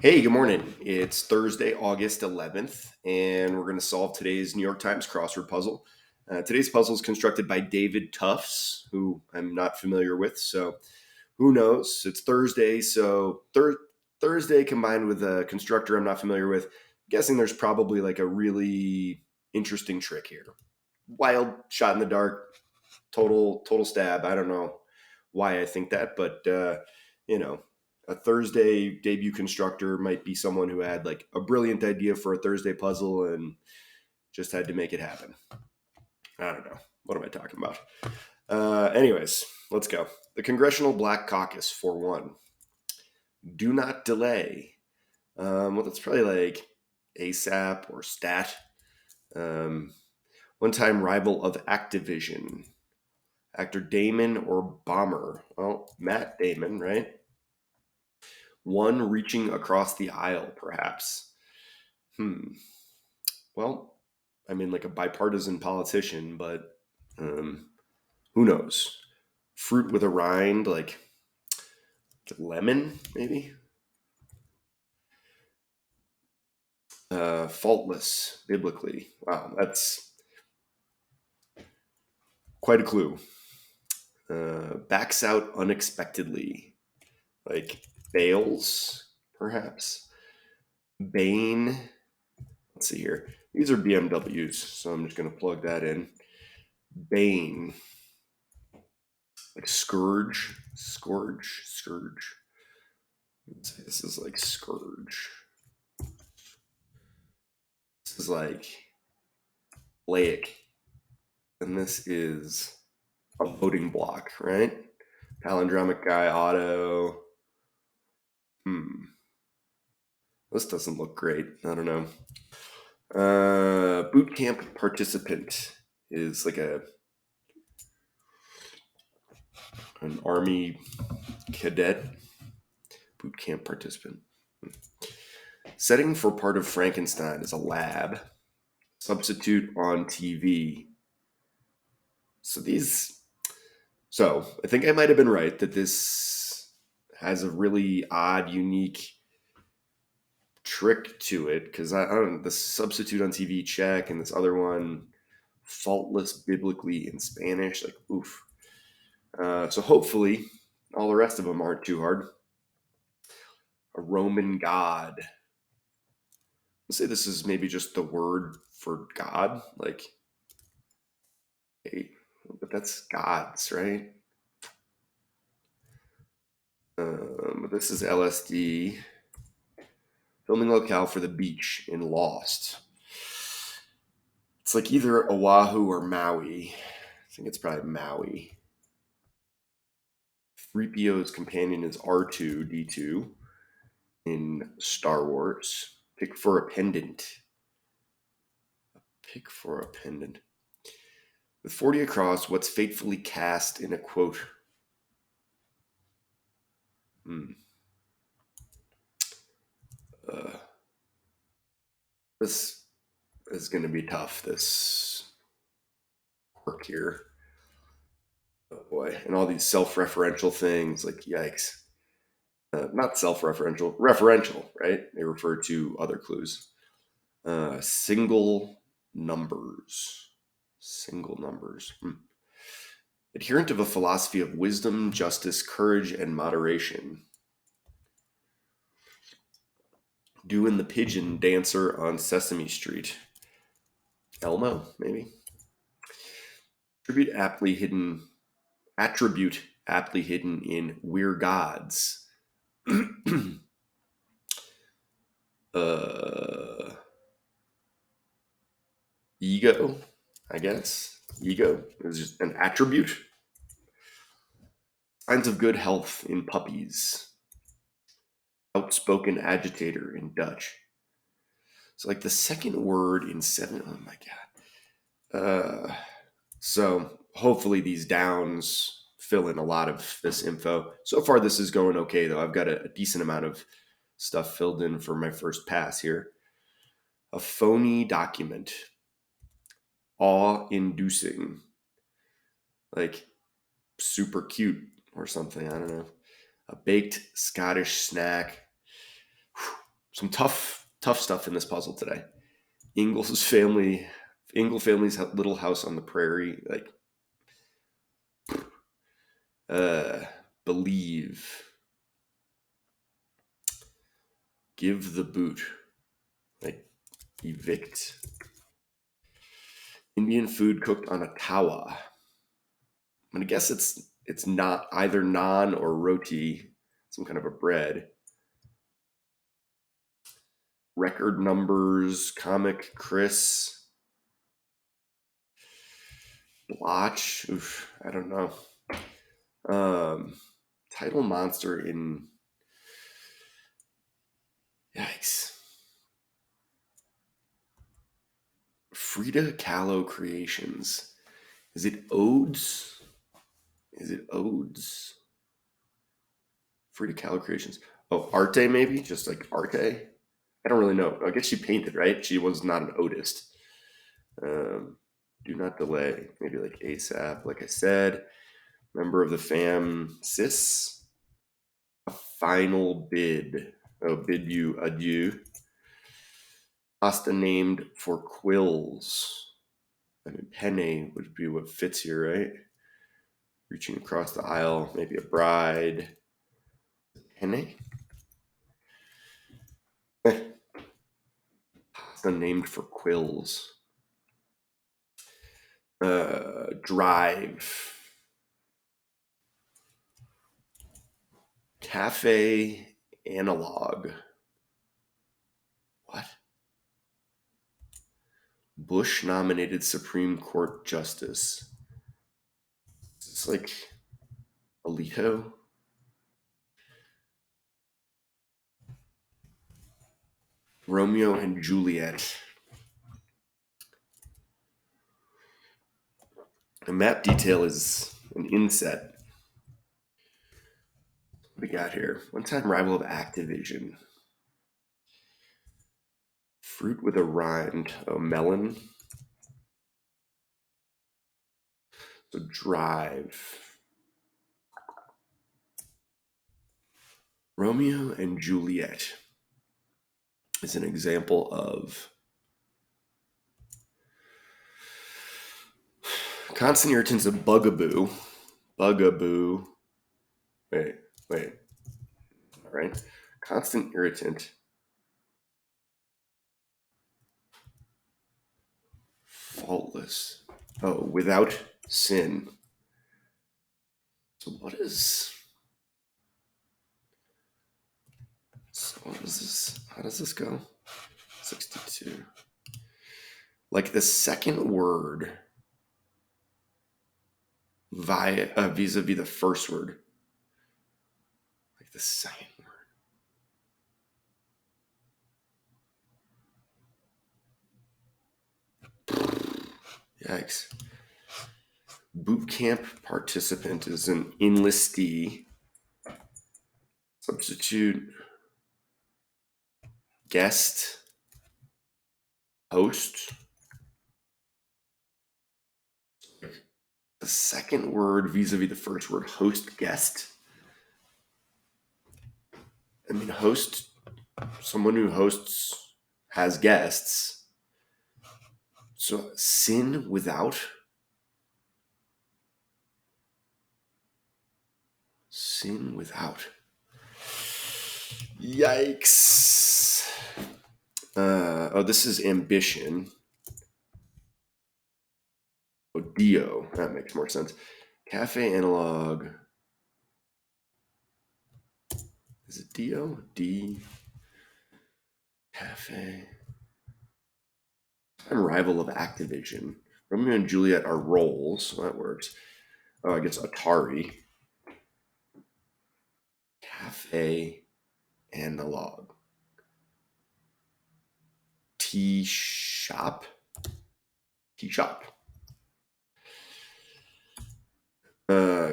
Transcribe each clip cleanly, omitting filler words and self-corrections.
Hey, good morning. It's Thursday, August 11th, and we're going to solve today's New York Times crossword puzzle. Today's puzzle is constructed by David Tufts, who I'm not familiar with, so who knows? It's Thursday, so Thursday combined with a constructor I'm not familiar with. I'm guessing there's probably like a really interesting trick here. Wild shot in the dark, total stab. I don't know why I think that, but you know, a Thursday debut constructor might be someone who had like a brilliant idea for a Thursday puzzle and just had to make it happen. I don't know. What am I talking about? Anyways, let's go. The Congressional Black Caucus for one. Do not delay. Well, that's probably like ASAP or STAT. Um, One time rival of Activision. Actor Damon or Bomber? Well, Matt Damon, right? One reaching across the aisle, perhaps. Hmm. Well, I mean, like a bipartisan politician, but um, who knows? Fruit with a rind, like lemon, maybe? Faultless, biblically. Wow, that's quite a clue. Backs out unexpectedly, like Bales, perhaps. Bane. Let's see here. These are BMWs, so I'm just going to plug that in. Bane. Like Scourge. Let's say this is like Scourge. This is like Laic. And this is a voting block, right? Palindromic guy, auto. This doesn't look great. I don't know. Boot camp participant is like an army cadet. Boot camp participant. Setting for part of Frankenstein is a lab. Substitute on TV. So I think I might have been right that this has a really odd, unique trick to it because I don't know, the substitute on TV check and this other one, faultless biblically in Spanish, like oof. So hopefully all the rest of them aren't too hard. A Roman god. Let's say this is maybe just the word for God, like, hey, but that's gods, right? This is LSD. Filming locale for the beach in Lost. It's like either Oahu or Maui. I think it's probably Maui. 3PO's companion is R2D2 in Star Wars. Pick for a pendant. Pick for a pendant. With 40 across, what's fatefully cast in a quote? This is going to be tough, this work here. Oh boy. And all these self-referential things, like yikes. Not self-referential, referential, right? They refer to other clues. Single numbers. Single numbers. Adherent of a philosophy of wisdom, justice, courage, and moderation. Doing the pigeon dancer on Sesame Street. Elmo, maybe. Attribute aptly hidden in We're Gods. Ego, I guess. Ego is just an attribute. Signs of good health in puppies. Outspoken agitator in Dutch. So like the second word in seven. Oh my god. So hopefully these downs fill in a lot of this info. So far this is going okay though. I've got a decent amount of stuff filled in for my first pass here. A phony document. Awe-inducing. Like super cute or something. I don't know. A baked Scottish snack. some tough stuff in this puzzle today. Ingle's family, Ingle family's little house on the prairie. Like, uh, believe, give the boot, like evict. Indian food cooked on a tawa. I'm gonna guess it's not either naan or roti, some kind of a bread. Record numbers, comic Chris, blotch. Oof, I don't know. Title monster in. Yikes. Frida Kahlo Creations. Is it Odes? Is it Odes? Frida Kahlo Creations. Oh, Arte maybe? Just like Arte? I don't really know. I guess she painted, right? She was not an Odist. Do not delay. Maybe like ASAP. Like I said, member of the fam. Sis. A final bid. Oh, bid you adieu. Pasta named for quills. I mean, penne would be what fits here, right? Reaching across the aisle, maybe a bride. Penne? Pasta named for quills. Drive. Cafe analog. What? Bush nominated Supreme Court Justice. It's like Alito. Romeo and Juliet. The map detail is an inset. What we got here? One-time rival of Activision. Fruit with a rind. Oh, melon. So drive. Romeo and Juliet is an example of constant irritants of bugaboo. Bugaboo. Wait. All right. Constant irritant. Faultless. Oh, without sin. So what is this? How does this go? 62. Like the second word vis-a-vis the first word. Like the second word. Yikes. Boot camp participant is an enlistee. Substitute. Guest. Host. The second word vis-a-vis the first word. Host, guest. I mean, host, someone who hosts has guests. So sin without. Sin without. Yikes. This is ambition. Oh, Dio. That makes more sense. Cafe analog. Is it Dio? D. Cafe. I'm rival of Activision. Romeo and Juliet are roles. So that works. Oh, I guess Atari. Cafe analog. Tea shop. Tea shop.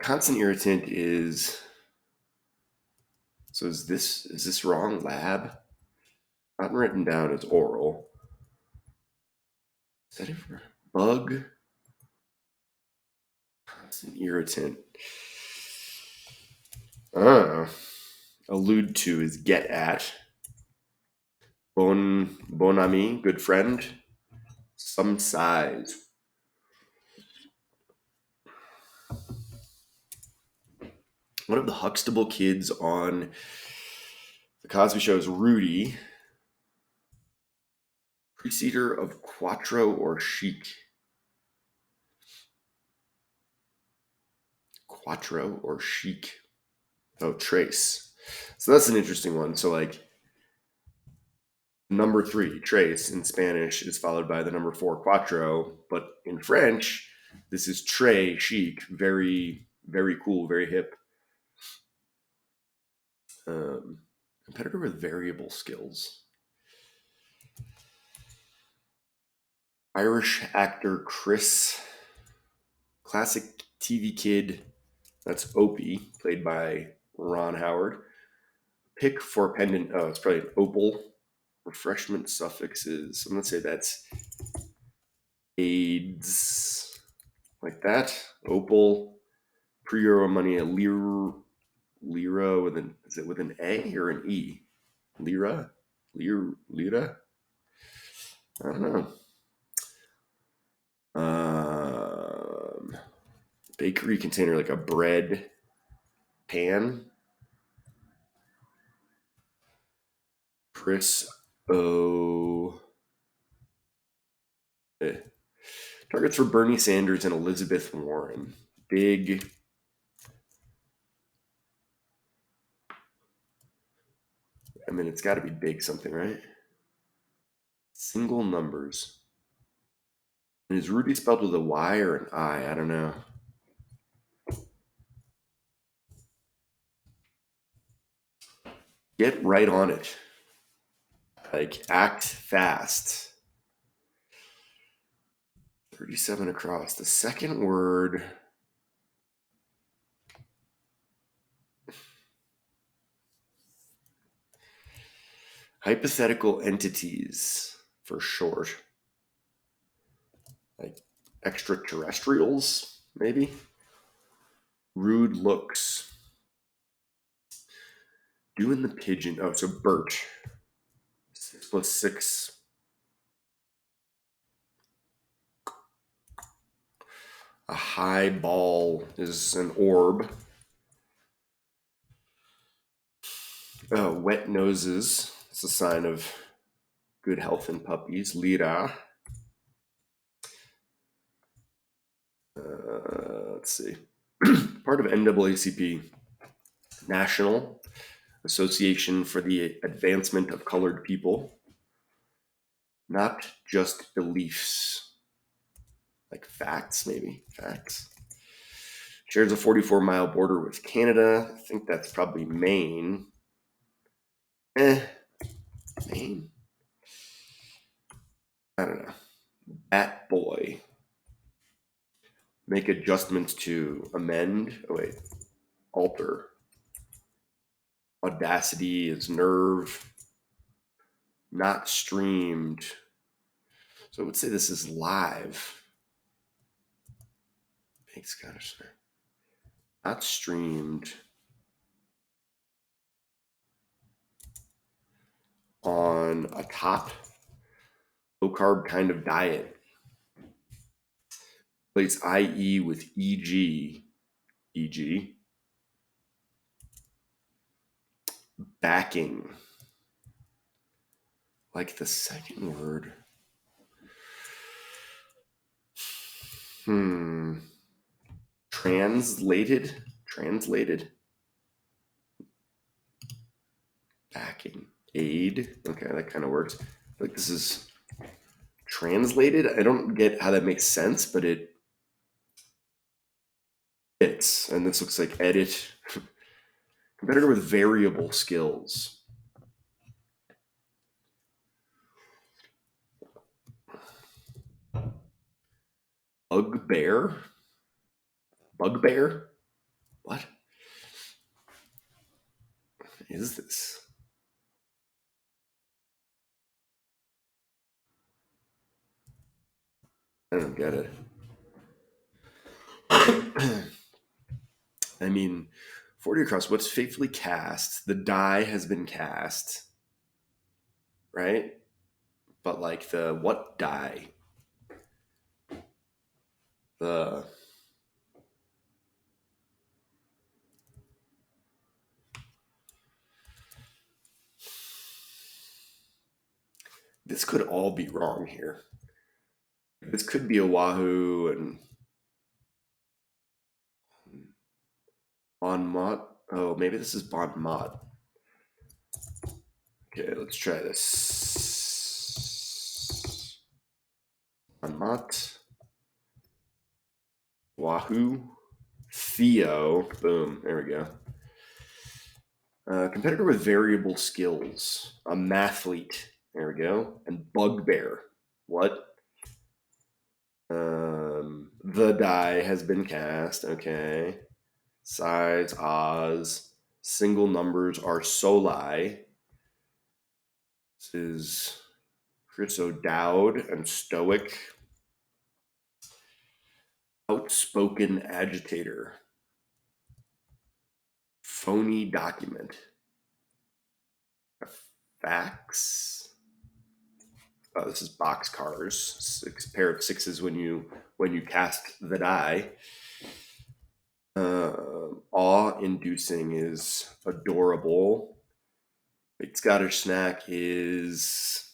Constant irritant is. So is this wrong? Lab. Not written down as oral. Is that it for bug? Constant irritant. Allude to is get at. Bon ami, good friend. Some size. One of the Huxtable kids on the Cosby Show is Rudy, preceder of Quattro or Chic. Quattro or Chic. Oh, Trace. So that's an interesting one. So like number 3, Trace in Spanish is followed by the number 4, Quattro, but in French, this is Très Chic, very, very cool, very hip. Competitor with variable skills. Irish actor Chris, classic TV kid, that's Opie, played by Ron Howard. Pick for pendant, oh, it's probably an opal. Refreshment suffixes, I'm going to say that's AIDS, like that. Opal, pre-euro money, a lira with an, is it with an A or an E? Lira? Lira? I don't know. Bakery container, like a bread pan. Chris O. Targets for Bernie Sanders and Elizabeth Warren. Big. I mean, it's got to be big something, right? Single numbers. And is Rudy spelled with a Y or an I? I don't know. Get right on it. Like, act fast. 37 across. The second word. Hypothetical entities for short. Like extraterrestrials, maybe? Rude looks. Doing the pigeon. Oh, so Bert. 6 plus 6. A high ball is an orb. Wet noses. It's a sign of good health in puppies. Lira. Let's see. Part of NAACP, National Association for the Advancement of Colored People. Not just beliefs. Like facts, maybe. Facts. Shares a 44-mile border with Canada. I think that's probably Maine. Maine? I don't know. Bat boy. Make adjustments to amend. Oh, wait. Alter. Audacity is nerve. Not streamed. So I would say this is live. Makes kind of sense. Not streamed. On a top low carb kind of diet. Place IE with EG. EG. Backing. Like the second word. Translated. Backing. Aid. Okay, that kind of works. Like this is translated. I don't get how that makes sense, but it fits. And this looks like edit. Competitor with variable skills. Bugbear? Bugbear? What is this? I don't get it. I mean, 40 across, what's faithfully cast? The die has been cast. right? But like the what die? The This could all be wrong here. This could be Oahu and Bon Mot. Oh, maybe this is Bon Mot. Okay, let's try this. Bon Mot. Wahoo. Theo. Boom. There we go. Competitor with variable skills. A mathlete. There we go. And bugbear. What? The die has been cast. Okay. Size, Oz. Single numbers are soli. This is Chris O'Dowd and Stoic. Outspoken agitator. Phony document. A fax. Oh, this is boxcars. 6 pair of sixes when you cast the die. Awe-inducing is adorable. Big Scottish snack is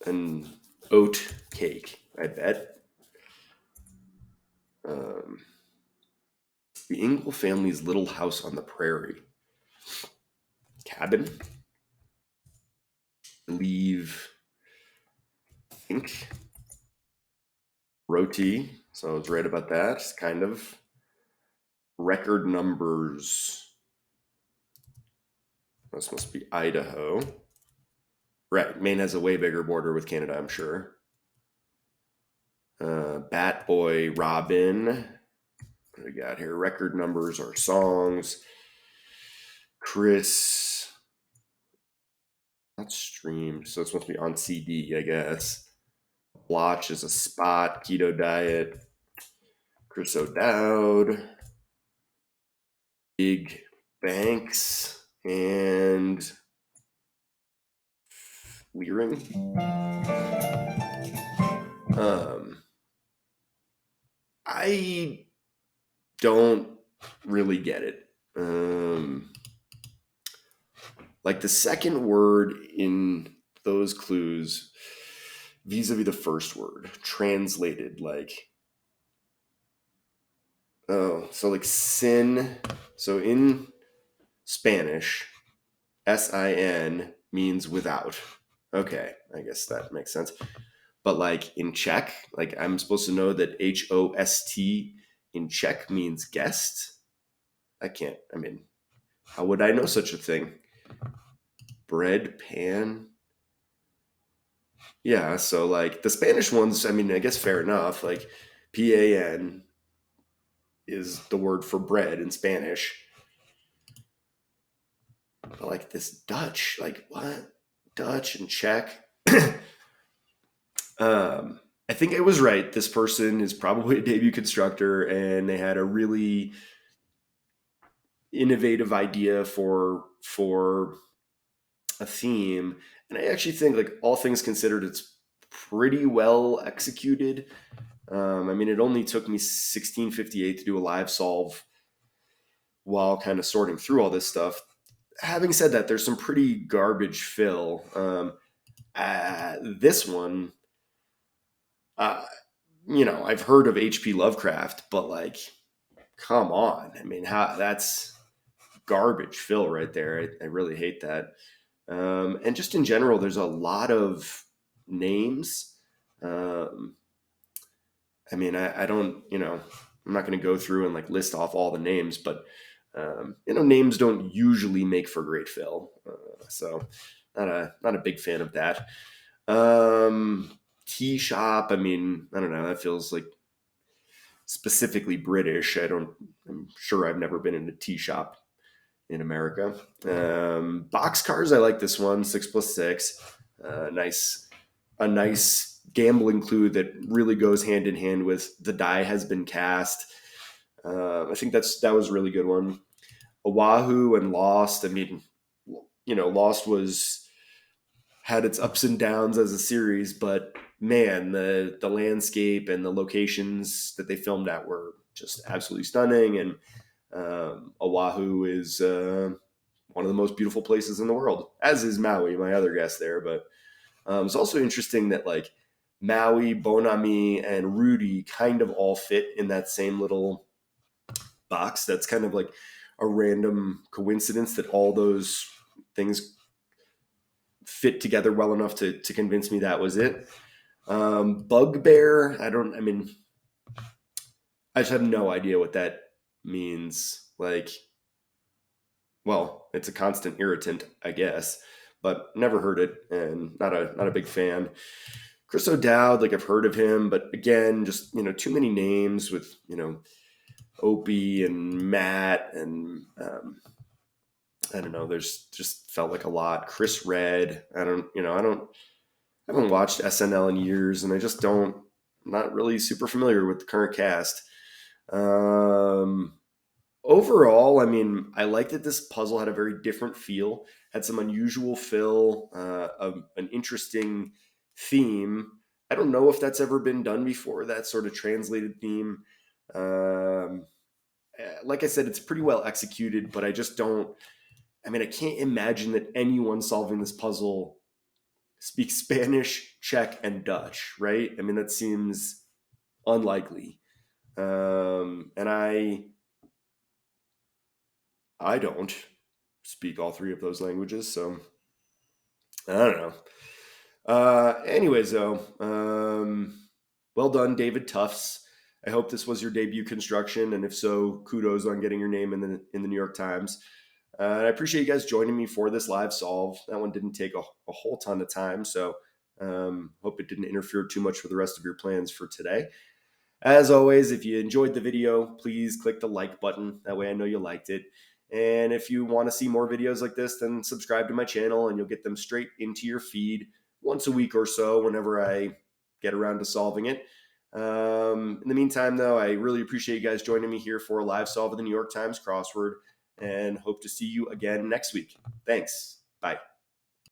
an oat cake, I bet. The Ingle family's little house on the prairie. Cabin. Leave. I think. Roti. So I was right about that. Kind of. Record numbers. This must be Idaho. Right. Maine has a way bigger border with Canada, I'm sure. Bat Boy Robin. What do we got here? Record numbers are songs. Chris. Not streamed, so this must be on CD, I guess. Blotch is a spot. Keto diet. Chris O'Dowd. Big Banks. And Leering. I don't really get it. Like the second word in those clues vis-a-vis the first word translated like, so like sin. So in Spanish, sin means without. Okay, I guess that makes sense. But like in Czech, like I'm supposed to know that host in Czech means guest. I mean, how would I know such a thing? Bread pan. Yeah, so like the Spanish ones, I mean, I guess fair enough. Like pan is the word for bread in Spanish. But like this Dutch, like what? Dutch and Czech. I think I was right. This person is probably a debut constructor, and they had a really innovative idea for a theme. And I actually think, like all things considered, it's pretty well executed. I mean, it only took me 1658 to do a live solve while kind of sorting through all this stuff. Having said that, there's some pretty garbage fill. This one, I've heard of H.P. Lovecraft, but like, come on. I mean, that's garbage fill right there. I really hate that. And just in general, there's a lot of names. I mean, I don't, I'm not going to go through and like list off all the names, but names don't usually make for great fill. So not a big fan of that. Tea shop. I mean, I don't know. That feels like specifically British. I'm sure I've never been in a tea shop in America. Boxcars. I like this one. 6+6. A nice gambling clue that really goes hand in hand with the die has been cast. I think that was a really good one. Oahu and Lost. I mean, Lost had its ups and downs as a series, but man, the landscape and the locations that they filmed at were just absolutely stunning. And Oahu is one of the most beautiful places in the world, as is Maui, my other guest there. But it's also interesting that like Maui, Bonami, and Rudy kind of all fit in that same little box. That's kind of like a random coincidence that all those things fit together well enough to convince me that was it. Bugbear, I just have no idea what that means. Like, well, it's a constant irritant, I guess, but never heard it and not a big fan. Chris O'Dowd, like I've heard of him, but again, just too many names with Opie and Matt and I don't know. There's just felt like a lot. Chris Red, I haven't watched SNL in years, and I just don't not really super familiar with the current cast. Um, Overall, I mean, I liked that this puzzle had a very different feel, had some unusual fill, an interesting theme. I don't know if that's ever been done before, that sort of translated theme. Um, like I said, it's pretty well executed, but I just don't. I mean, I can't imagine that anyone solving this puzzle speaks Spanish, Czech, and Dutch, right? I mean, that seems unlikely. And I don't speak all three of those languages, so I don't know. Anyways, though, well done, David Tufts. I hope this was your debut construction, and if so, kudos on getting your name in the New York Times. And I appreciate you guys joining me for this live solve. That one didn't take a whole ton of time, so hope it didn't interfere too much with the rest of your plans for today. As always, if you enjoyed the video, please click the like button. That way I know you liked it. And if you want to see more videos like this, then subscribe to my channel and you'll get them straight into your feed once a week or so whenever I get around to solving it. In the meantime, though, I really appreciate you guys joining me here for a live solve of the New York Times crossword and hope to see you again next week. Thanks. Bye.